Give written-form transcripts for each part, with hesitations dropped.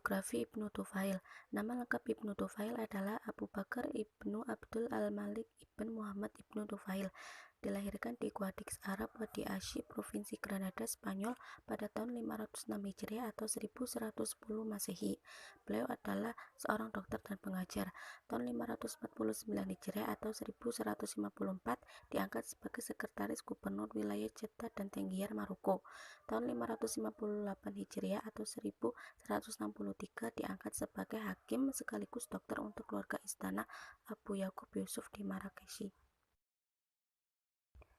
Biografi Ibnu Tufail. Nama lengkap Ibnu Tufail adalah Abu Bakar Ibnu Abdul Al-Malik Ibn Muhammad Ibnu Tufail. Dilahirkan di Guadix Arab, Wadi Ashy, Provinsi Granada, Spanyol pada tahun 506 Hijriah atau 1110 Masehi. Beliau adalah seorang dokter dan pengajar. Tahun 549 Hijriah atau 1154 diangkat sebagai sekretaris gubernur wilayah Jeddah dan Tenggiar, Maroko. Tahun 558 Hijriah atau 1163 diangkat sebagai hakim sekaligus dokter untuk keluarga istana Abu Yakub Yusuf di Marrakesh.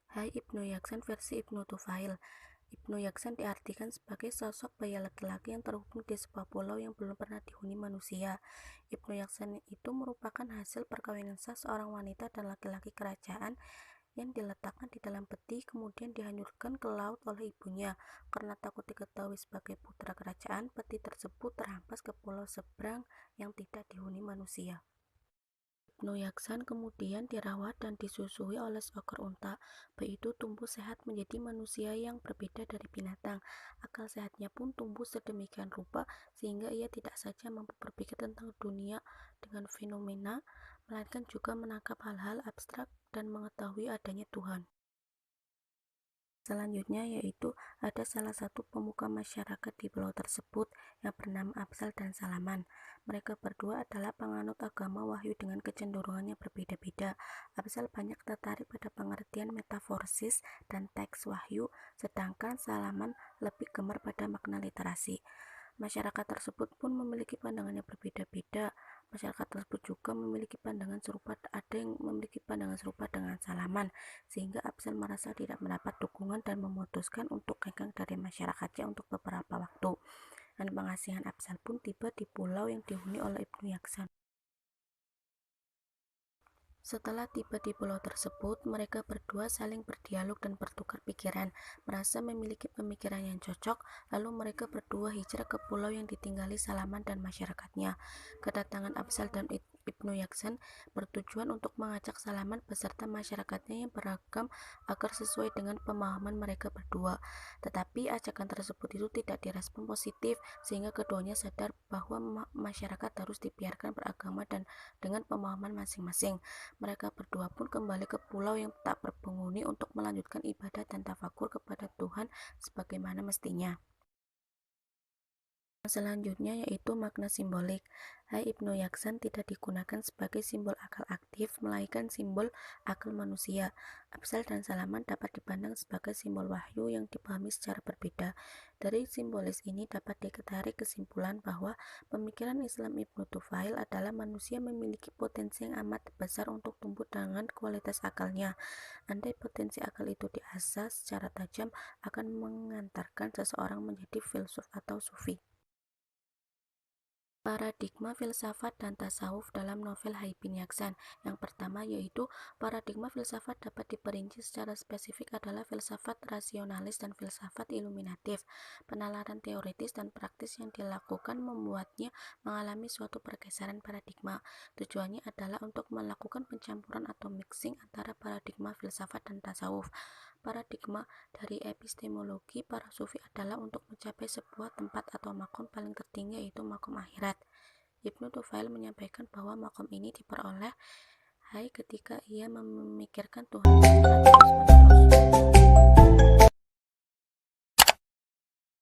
Hai Ibnu Yaksan versi Ibnu Tufail. Ibnu Yaksan diartikan sebagai sosok bayi laki-laki yang terhubung di sebuah pulau yang belum pernah dihuni manusia. Ibnu Yaksan itu merupakan hasil perkawinan sah seorang wanita dan laki-laki kerajaan yang diletakkan di dalam peti kemudian dihanyutkan ke laut oleh ibunya. Karena takut diketahui sebagai putra kerajaan, peti tersebut terhampas ke pulau seberang yang tidak dihuni manusia. Ibnu Yaksan kemudian dirawat dan disusui oleh seekor unta. Bayi itu tumbuh sehat menjadi manusia yang berbeda dari binatang. Akal sehatnya pun tumbuh sedemikian rupa sehingga ia tidak saja mampu berpikir tentang dunia dengan fenomena, melainkan juga menangkap hal-hal abstrak dan mengetahui adanya Tuhan. Selanjutnya yaitu ada salah satu pemuka masyarakat di pulau tersebut yang bernama Absal dan Salaman. Mereka berdua adalah penganut agama wahyu dengan kecenderungan yang berbeda-beda. Absal banyak tertarik pada pengertian metaforsis dan teks wahyu, sedangkan Salaman lebih gemar pada makna literasi. Masyarakat tersebut pun memiliki pandangan yang berbeda-beda. Masyarakat tersebut juga memiliki pandangan serupa, ada yang memiliki pandangan serupa dengan Salaman, sehingga Absal merasa tidak mendapat dukungan dan memutuskan untuk hengkang dari masyarakatnya untuk beberapa waktu. Dan pengasihan Absal pun tiba di pulau yang dihuni oleh Ibnu Yaksan. Setelah tiba di pulau tersebut, mereka berdua saling berdialog dan bertukar pikiran, merasa memiliki pemikiran yang cocok, lalu mereka berdua hijrah ke pulau yang ditinggali Salaman dan masyarakatnya. Kedatangan Absal dan Ibnu Yaksan bertujuan untuk mengajak Salaman beserta masyarakatnya yang beragam agar sesuai dengan pemahaman mereka berdua. Tetapi ajakan tersebut itu tidak direspon positif, sehingga keduanya sadar bahwa masyarakat harus dibiarkan beragama dan dengan pemahaman masing-masing. Mereka berdua pun kembali ke pulau yang tak berpenghuni untuk melanjutkan ibadah dan tafakur kepada Tuhan sebagaimana mestinya. Selanjutnya yaitu makna simbolik. Hai Ibnu Yaksan tidak digunakan sebagai simbol akal aktif, melainkan simbol akal manusia. Absal dan Salaman dapat dipandang sebagai simbol wahyu yang dipahami secara berbeda. Dari simbolis ini dapat ditarik kesimpulan bahwa pemikiran Islam Ibnu Tufail adalah manusia memiliki potensi yang amat besar untuk tumbuh dengan kualitas akalnya. Andai potensi akal itu diasah secara tajam, akan mengantarkan seseorang menjadi filsuf atau sufi. Paradigma filsafat dan tasawuf dalam novel Hai bin Yaksan. Yang pertama yaitu paradigma filsafat dapat diperinci secara spesifik adalah filsafat rasionalis dan filsafat iluminatif. Penalaran teoritis dan praktis yang dilakukan membuatnya mengalami suatu pergeseran paradigma. Tujuannya adalah untuk melakukan pencampuran atau mixing antara paradigma filsafat dan tasawuf. Paradigma dari epistemologi para sufi adalah untuk mencapai sebuah tempat atau makom paling tertinggi yaitu makom akhirat. Ibnu Tufail menyampaikan bahwa makom ini diperoleh ketika ia memikirkan Tuhan secara terus-menerus.